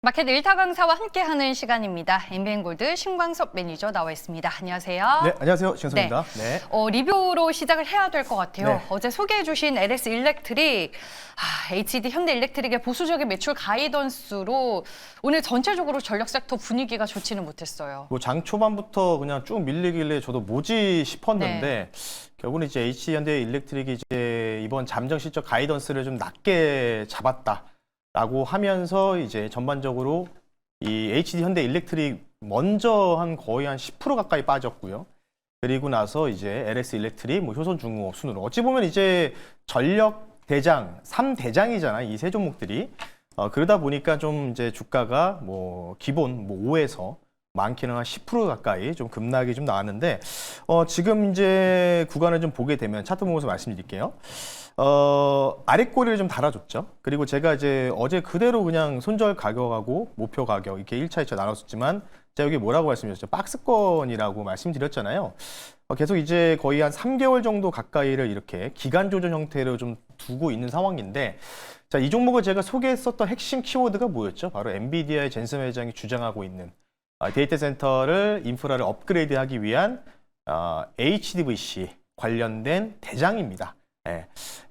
마켓 일타 강사와 함께하는 시간입니다. 엔비엔골드 신광섭 매니저 나와 있습니다. 안녕하세요. 네, 안녕하세요. 신광섭입니다. 네. 리뷰로 시작을 해야 될 것 같아요. 네. 어제 소개해주신 LS 일렉트릭, HD 현대 일렉트릭의 보수적인 매출 가이던스로 오늘 전체적으로 전력 섹터 분위기가 좋지는 못했어요. 뭐 장 초반부터 그냥 쭉 밀리길래 저도 뭐지 싶었는데 결국은 이제 HD 현대 일렉트릭이 이제 이번 잠정 실적 가이던스를 좀 낮게 잡았다라고 하면서 이제 전반적으로 이 HD 현대 일렉트릭 먼저 거의 한 10% 가까이 빠졌고요. 그리고 나서 이제 LS 일렉트릭, 뭐 효선중공업 순으로 어찌 보면 이제 전력 대장, 3대장이잖아, 이 세 종목들이. 그러다 보니까 좀 이제 주가가 뭐 기본 뭐 5에서 많게는 한 10% 가까이 좀 급락이 좀 나왔는데, 지금 이제 구간을 좀 보게 되면 차트 보면서 말씀드릴게요. 아래 꼬리를 좀 달아줬죠. 그리고 제가 이제 어제 그대로 그냥 손절 가격하고 목표 가격 이렇게 1차, 2차 나눴었지만, 제가 여기 뭐라고 말씀드렸죠? 박스권이라고 말씀드렸잖아요. 계속 이제 거의 한 3개월 정도 가까이를 이렇게 기간 조정 형태로 좀 두고 있는 상황인데, 자, 이 종목을 제가 소개했었던 핵심 키워드가 뭐였죠? 바로 엔비디아의 젠슨 회장이 주장하고 있는 데이터 센터를 인프라를 업그레이드하기 위한 HDVC 관련된 대장입니다.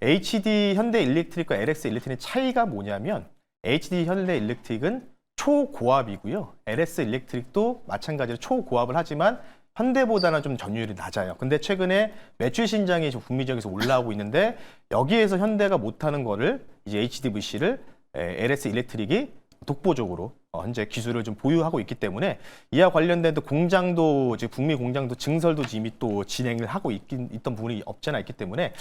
HD 현대 일렉트릭과 LS 일렉트릭의 차이가 뭐냐면, HD 현대 일렉트릭은 초고압이고요. LS 일렉트릭도 마찬가지로 초고압을 하지만 현대보다는 좀 점유율이 낮아요. 근데 최근에 매출 신장이 좀 북미 지역에서 올라오고 있는데, 여기에서 현대가 못하는 거를 이제 HDVC를 LS 일렉트릭이 독보적으로 현재 기술을 좀 보유하고 있기 때문에, 이와 관련된 또 공장도 이제 북미 공장도 증설도 이미 또 진행을 하고 있던 부분이 없잖아 있기 때문에,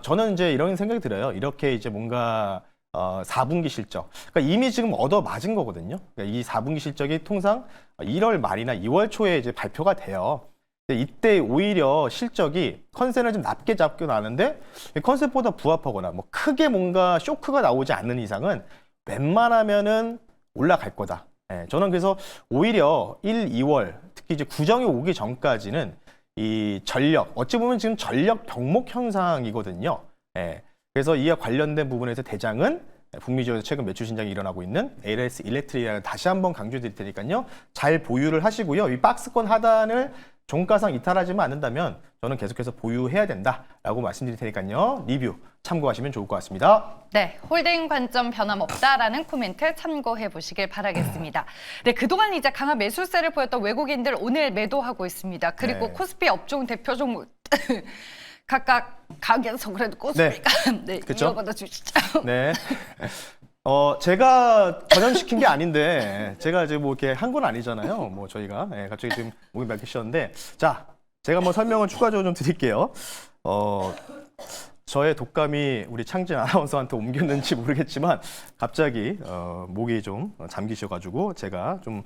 저는 이제 이런 생각이 들어요. 이렇게 이제 뭔가 4분기 실적, 그러니까 이미 지금 얻어 맞은 거거든요. 그러니까 이 4분기 실적이 통상 1월 말이나 2월 초에 이제 발표가 돼요. 근데 이때 오히려 실적이 컨센을 좀 낮게 잡고 나는데, 컨센보다 부합하거나 뭐 크게 뭔가 쇼크가 나오지 않는 이상은 웬만하면은 올라갈 거다. 저는 그래서 오히려 1, 2월 특히 이제 구정이 오기 전까지는 이 전력, 어찌 보면 지금 전력 병목 현상이거든요. 그래서 이와 관련된 부분에서 대장은 북미 지역에서 최근 매출 신장이 일어나고 있는 LS 일렉트릭을 다시 한번 강조드릴 테니까요. 잘 보유를 하시고요. 이 박스권 하단을 종가상 이탈하지만 않는다면 저는 계속해서 보유해야 된다라고 말씀드릴 테니까요. 리뷰 참고하시면 좋을 것 같습니다. 네, 홀딩 관점 변함없다라는 코멘트 참고해 보시길 바라겠습니다. 네, 그동안 이제 강한 매수세를 보였던 외국인들 오늘 매도하고 있습니다. 그리고 코스피 업종 대표 종목 각각 가격에서 그래도 코스피가 네, 이어받아 주시죠. 네. 제가 전염시킨 게 아닌데, 제가 이제 뭐 이렇게 한 건 아니잖아요. 뭐 저희가 갑자기 지금 목이 막히셨는데, 자, 제가 뭐 설명을 추가적으로 좀 드릴게요. 저의 독감이 우리 창진 아나운서한테 옮겼는지 모르겠지만 갑자기 목이 좀 잠기셔가지고 제가 좀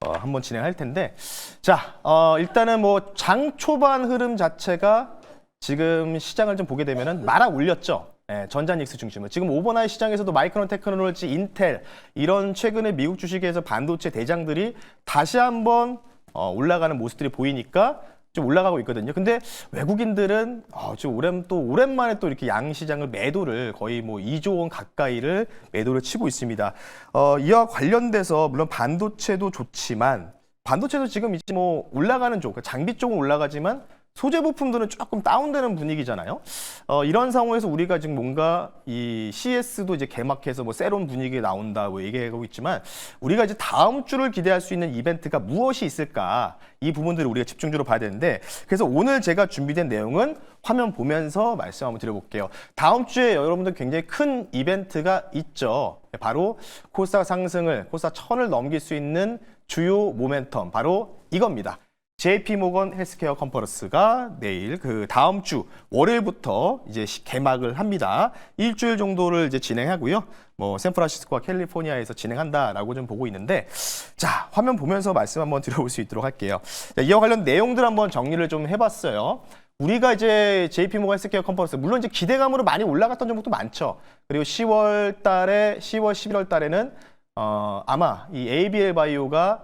한번 진행할 텐데, 자, 일단은 뭐 장 초반 흐름 자체가 지금 시장을 좀 보게 되면은 말아 올렸죠. 전자닉스 중심으로. 지금 오버나잇 시장에서도 마이크론 테크놀로지, 인텔 이런 최근에 미국 주식에서 반도체 대장들이 다시 한번 올라가는 모습들이 보이니까 좀 올라가고 있거든요. 근데 외국인들은 지금 오랜만에 또 이렇게 양 시장을 매도를 거의 뭐 2조 원 가까이를 매도를 치고 있습니다. 이와 관련돼서 물론 반도체도 좋지만, 반도체도 지금 이제 뭐 올라가는 쪽, 장비 쪽은 올라가지만 소재 부품들은 조금 다운되는 분위기잖아요. 이런 상황에서 우리가 지금 뭔가 이 CS도 이제 개막해서 뭐 새로운 분위기가 나온다 뭐 얘기하고 있지만, 우리가 이제 다음 주를 기대할 수 있는 이벤트가 무엇이 있을까, 이 부분들을 우리가 집중적으로 봐야 되는데, 그래서 오늘 제가 준비된 내용은 화면 보면서 말씀 한번 드려볼게요. 다음 주에 여러분들 굉장히 큰 이벤트가 있죠. 바로 코스닥 상승을, 코스닥 1000을 넘길 수 있는 주요 모멘텀, 바로 이겁니다. JP모건 헬스케어 컨퍼런스가 내일 그 다음 주 월요일부터 이제 개막을 합니다. 일주일 정도를 이제 진행하고요. 뭐 샌프란시스코와 캘리포니아에서 진행한다라고 좀 보고 있는데, 자, 화면 보면서 말씀 한번 드려볼 수 있도록 할게요. 자, 이와 관련 내용들 한번 정리를 좀 해봤어요. 우리가 이제 JP모건 헬스케어 컨퍼런스, 물론 이제 기대감으로 많이 올라갔던 종목도 많죠. 그리고 10월, 11월 달에는 아마 이 ABL 바이오가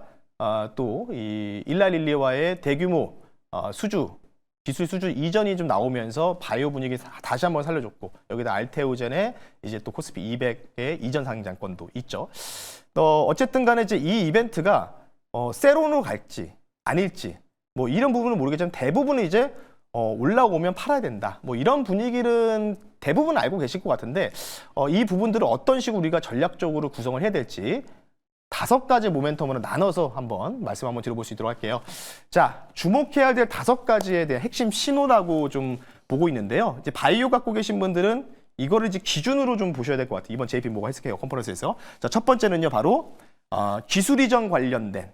또 이 일라릴리와의 대규모 기술 수주 이전이 좀 나오면서 바이오 분위기 다시 한번 살려줬고, 여기다 알테오젠의 이제 또 코스피 200의 이전 상장권도 있죠. 어쨌든 간에 이제 이 이벤트가 세론으로 갈지 아닐지 뭐 이런 부분은 모르겠지만 대부분은 이제 올라오면 팔아야 된다. 뭐 이런 분위기는 대부분 알고 계실 것 같은데 이 부분들을 어떤 식으로 우리가 전략적으로 구성을 해야 될지 5가지 모멘텀으로 나눠서 말씀 한번 드려볼 수 있도록 할게요. 자, 주목해야 될 5가지에 대한 핵심 신호라고 좀 보고 있는데요. 이제 바이오 갖고 계신 분들은 이거를 이제 기준으로 좀 보셔야 될 것 같아요. 이번 JP모건 헬스케어 컨퍼런스에서. 자, 첫 번째는요, 바로 기술 이전 관련된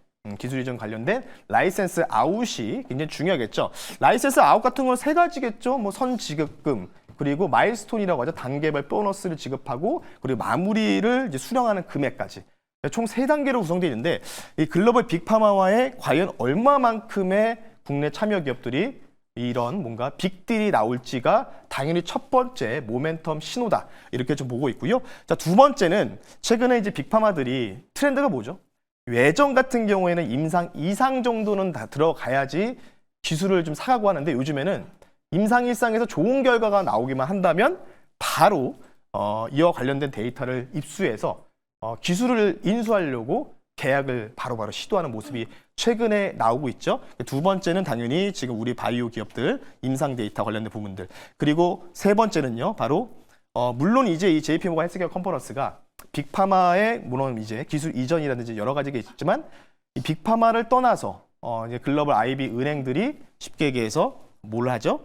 라이센스 아웃이 굉장히 중요하겠죠. 라이센스 아웃 같은 건 3가지겠죠. 뭐 선지급금, 그리고 마일스톤이라고 하죠. 단계별 보너스를 지급하고, 그리고 마무리를 이제 수령하는 금액까지. 총 3단계로 구성되어 있는데, 이 글로벌 빅파마와의 과연 얼마만큼의 국내 참여 기업들이 이런 뭔가 빅딜이 나올지가 당연히 첫 번째 모멘텀 신호다. 이렇게 좀 보고 있고요. 자, 두 번째는 최근에 이제 빅파마들이 트렌드가 뭐죠? 외정 같은 경우에는 임상 2상 정도는 다 들어가야지 기술을 좀 사가고 하는데 요즘에는 임상 1상에서 좋은 결과가 나오기만 한다면 바로 이와 관련된 데이터를 입수해서 기술을 인수하려고 계약을 바로바로 시도하는 모습이 최근에 나오고 있죠. 두 번째는 당연히 지금 우리 바이오 기업들 임상 데이터 관련된 부분들. 그리고 세 번째는요. 바로 물론 이제 이 JP모건 헬스케어 컨퍼런스가 빅파마의 물론 이제 기술 이전이라든지 여러 가지가 있지만 이 빅파마를 떠나서 이제 글로벌 IB 은행들이 쉽게 얘기해서 뭘 하죠?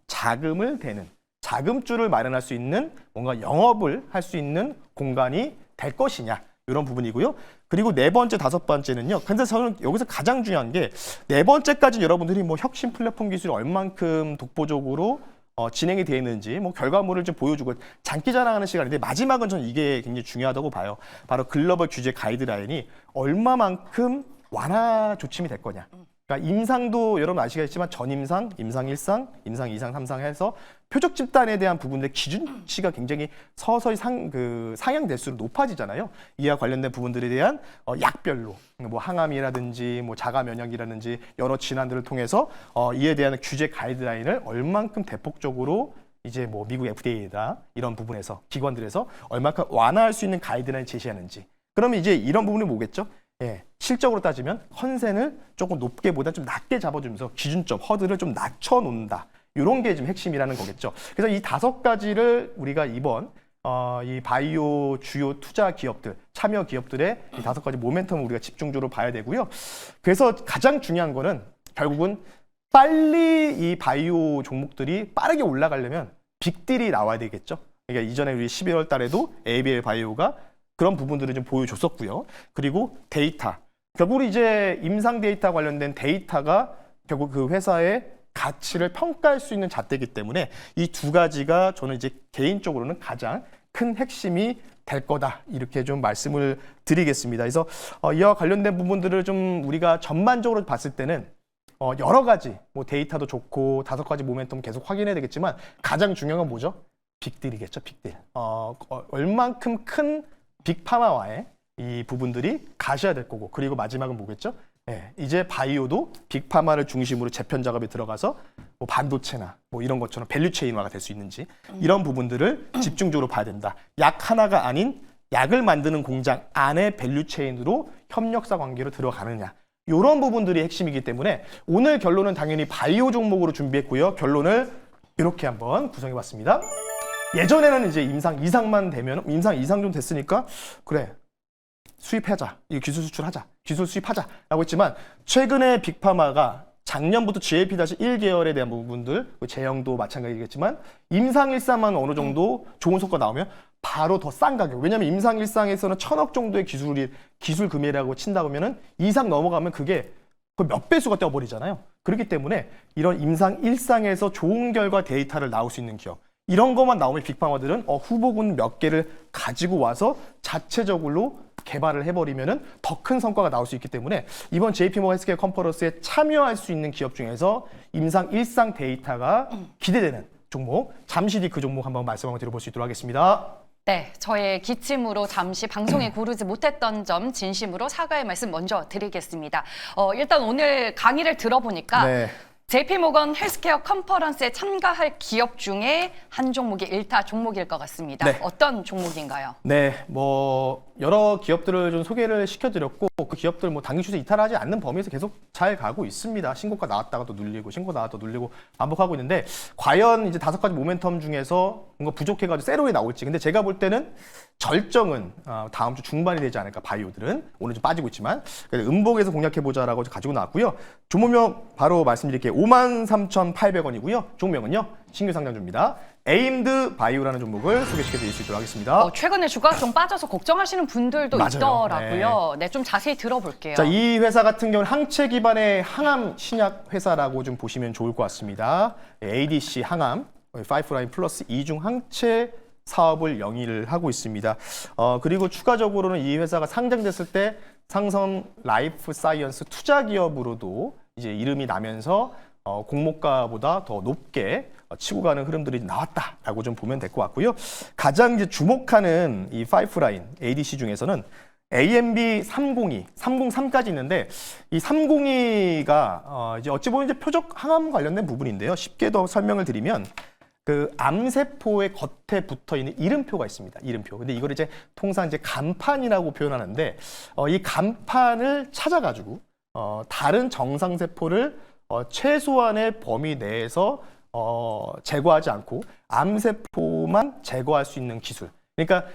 자금을 대는 자금줄을 마련할 수 있는 뭔가 영업을 할 수 있는 공간이 될 것이냐 이런 부분이고요. 그리고 4번째, 5번째는요. 근데 저는 여기서 가장 중요한 게 4번째까지 여러분들이 뭐 혁신 플랫폼 기술이 얼만큼 독보적으로 진행이 되어 있는지 뭐 결과물을 좀 보여주고 장기 자랑하는 시간인데 마지막은 저는 이게 굉장히 중요하다고 봐요. 바로 글로벌 규제 가이드라인이 얼마만큼 완화 조침이 될 거냐. 그러니까 임상도 여러분 아시겠지만 전임상, 임상 1상, 임상 2상, 3상 해서 표적 집단에 대한 부분들의 기준치가 굉장히 서서히 상향될수록 높아지잖아요. 이와 관련된 부분들에 대한 약별로 뭐 항암이라든지 뭐 자가 면역이라든지 여러 질환들을 통해서 이에 대한 규제 가이드라인을 얼만큼 대폭적으로 이제 뭐 미국 FDA다 이런 부분에서 기관들에서 얼만큼 완화할 수 있는 가이드라인을 제시하는지. 그러면 이제 이런 부분이 뭐겠죠? 실적으로 따지면 컨센을 조금 높게보다 좀 낮게 잡아주면서 기준점, 허들을 좀 낮춰놓는다. 이런 게 지금 핵심이라는 거겠죠. 그래서 이 5가지를 우리가 이번 이 바이오 주요 투자 기업들, 참여 기업들의 이 5가지 모멘텀을 우리가 집중적으로 봐야 되고요. 그래서 가장 중요한 거는 결국은 빨리 이 바이오 종목들이 빠르게 올라가려면 빅딜이 나와야 되겠죠. 그러니까 이전에 우리 11월 달에도 ABL 바이오가 그런 부분들을 좀 보여줬었고요. 그리고 데이터. 결국 이제 임상 데이터 관련된 데이터가 결국 그 회사의 가치를 평가할 수 있는 잣대이기 때문에 이 2가지가 저는 이제 개인적으로는 가장 큰 핵심이 될 거다. 이렇게 좀 말씀을 드리겠습니다. 그래서 이와 관련된 부분들을 좀 우리가 전반적으로 봤을 때는 여러 가지 뭐 데이터도 좋고 5가지 모멘텀 계속 확인해야 되겠지만 가장 중요한 건 뭐죠? 빅딜이겠죠. 빅딜. 얼만큼 큰 빅파마와의 이 부분들이 가셔야 될 거고 그리고 마지막은 뭐겠죠? 이제 바이오도 빅파마를 중심으로 재편 작업에 들어가서 뭐 반도체나 뭐 이런 것처럼 밸류체인화가 될 수 있는지 이런 부분들을 집중적으로 봐야 된다. 약 하나가 아닌 약을 만드는 공장 안에 밸류체인으로 협력사 관계로 들어가느냐. 이런 부분들이 핵심이기 때문에 오늘 결론은 당연히 바이오 종목으로 준비했고요. 결론을 이렇게 한번 구성해봤습니다. 예전에는 이제 임상 2상만 되면 임상 2상 좀 됐으니까 그래 수입하자, 이거 기술 수출하자, 기술 수입하자 라고 했지만 최근에 빅파마가 작년부터 GLP-1계열에 대한 부분들 제형도 마찬가지겠지만 임상 1상만 어느 정도 좋은 성과 나오면 바로 더 싼 가격. 왜냐하면 임상 1상에서는 1,000억 정도의 기술 금액이라고 친다 보면은 2상 넘어가면 그게 거의 몇 배수가 뛰어버리잖아요. 그렇기 때문에 이런 임상 1상에서 좋은 결과 데이터를 나올 수 있는 기업 이런 것만 나오면 빅파마들은 후보군 몇 개를 가지고 와서 자체적으로 개발을 해버리면은 더 큰 성과가 나올 수 있기 때문에 이번 JP모건 헬스케어 컨퍼런스에 참여할 수 있는 기업 중에서 임상 1상 데이터가 기대되는 종목, 잠시 뒤 그 종목 한번 말씀 한번 드려볼 수 있도록 하겠습니다. 네, 저의 기침으로 잠시 방송에 고르지 못했던 점 진심으로 사과의 말씀 먼저 드리겠습니다. 일단 오늘 강의를 들어보니까 네. JP모건 헬스케어 컨퍼런스에 참가할 기업 중에 한 종목이 1타 종목일 것 같습니다. 네. 어떤 종목인가요? 네, 뭐 여러 기업들을 좀 소개를 시켜드렸고 그 기업들 뭐 당기 추세 이탈하지 않는 범위에서 계속 잘 가고 있습니다. 신고가 나왔다가 또 눌리고 신고 나왔다 또 눌리고 반복하고 있는데 과연 이제 5가지 모멘텀 중에서 뭔가 부족해가지고 세로에 나올지. 근데 제가 볼 때는 절정은 다음 주 중반이 되지 않을까. 바이오들은 오늘 좀 빠지고 있지만 그래서 음봉에서 공략해보자라고 가지고 나왔고요. 종목명 바로 말씀드릴게요. 53,800원이고요. 종목명은요 신규 상장주입니다. 에임드 바이오라는 종목을 소개시켜드릴 수 있도록 하겠습니다. 최근에 주가가 좀 빠져서 걱정하시는 분들도 맞아요. 있더라고요. 네, 좀 자세히 들어볼게요. 자, 이 회사 같은 경우는 항체 기반의 항암 신약 회사라고 좀 보시면 좋을 것 같습니다. ADC 항암, 파이프라인 플러스 이중 항체 사업을 영위를 하고 있습니다. 그리고 추가적으로는 이 회사가 상장됐을 때 상성 라이프 사이언스 투자 기업으로도 이제 이름이 나면서 공모가보다 더 높게 치고 가는 흐름들이 나왔다라고 좀 보면 될 것 같고요. 가장 이제 주목하는 이 파이프라인 ADC 중에서는 AMB 302, 303까지 있는데 이 302가 이제 어찌 보면 이제 표적 항암 관련된 부분인데요. 쉽게 더 설명을 드리면 그 암세포의 겉에 붙어 있는 이름표가 있습니다. 이름표. 근데 이걸 이제 통상 이제 간판이라고 표현하는데 이 간판을 찾아가지고 다른 정상세포를 최소한의 범위 내에서 제거하지 않고 암세포만 제거할 수 있는 기술. 그러니까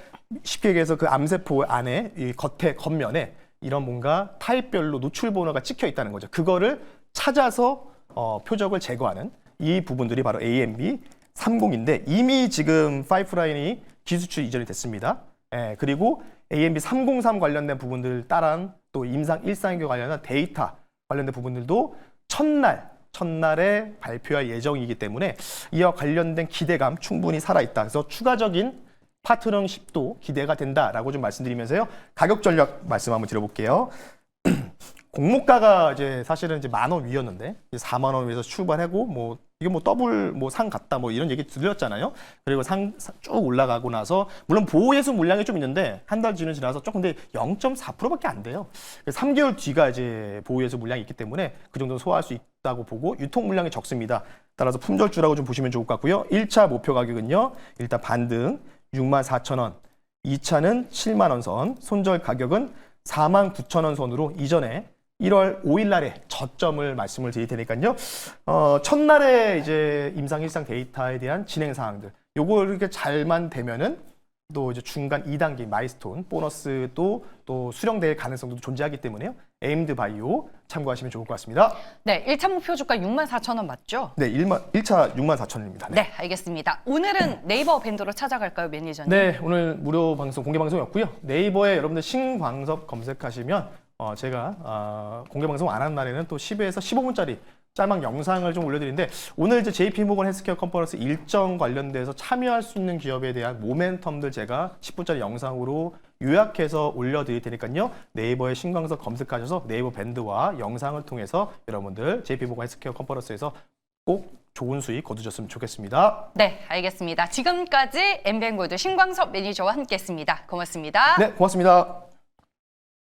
쉽게 얘기해서 그 암세포 안에 이 겉면에 이런 뭔가 타입별로 노출 번호가 찍혀 있다는 거죠. 그거를 찾아서 표적을 제거하는 이 부분들이 바로 AMB 30인데 이미 지금 파이프라인이 기술출 이전이 됐습니다. 그리고 AMB 303 관련된 부분들 따른 또 임상 1상교 관련한 데이터 관련된 부분들도 첫날에 발표할 예정이기 때문에 이와 관련된 기대감 충분히 살아있다. 그래서 추가적인 파트너십도 기대가 된다라고 좀 말씀드리면서요. 가격 전략 말씀 한번 드려볼게요. 공모가가 이제 사실은 이제 10,000원 위였는데 4만 원 위에서 출발하고 뭐 이게 뭐 더블 뭐 상 같다 뭐 이런 얘기 들렸잖아요. 그리고 쭉 올라가고 나서 물론 보호예수 물량이 좀 있는데 한 달 지나서 조금 근데 0.4%밖에 안 돼요. 3개월 뒤가 이제 보호예수 물량이 있기 때문에 그 정도 소화할 수 있다고 보고 유통 물량이 적습니다. 따라서 품절주라고 좀 보시면 좋을 것 같고요. 1차 목표 가격은요. 일단 반등 64,000원, 2차는 7만 원 선, 손절 가격은 49,000원 선으로 이전에 1월 5일 날에 저점을 말씀을 드릴 테니까요. 첫날에 이제 임상 1상 데이터에 대한 진행 사항들. 요거 이렇게 잘만 되면은 또 이제 중간 2단계 마일스톤 보너스도 또 수령될 가능성도 존재하기 때문에요. 에임드 바이오 참고하시면 좋을 것 같습니다. 네, 1차 목표 주가 64,000원 맞죠? 네, 1차 64,000원입니다. 네, 알겠습니다. 오늘은 네이버 밴드로 찾아갈까요, 매니저님? 네, 오늘 무료 방송, 공개 방송이었고요. 네이버에 여러분들 신광섭 검색하시면 제가 공개 방송 안 한 날에는 또 10에서 15분짜리 짤막 영상을 좀 올려드리는데 오늘 이제 JP모건 헬스케어 컨퍼런스 일정 관련돼서 참여할 수 있는 기업에 대한 모멘텀들 제가 10분짜리 영상으로 요약해서 올려드릴 테니까요. 네이버에 신광섭 검색하셔서 네이버 밴드와 영상을 통해서 여러분들 JP모건 헬스케어 컨퍼런스에서 꼭 좋은 수익 거두셨으면 좋겠습니다. 네, 알겠습니다. 지금까지 엠뱅골드 신광섭 매니저와 함께했습니다. 고맙습니다. 네, 고맙습니다.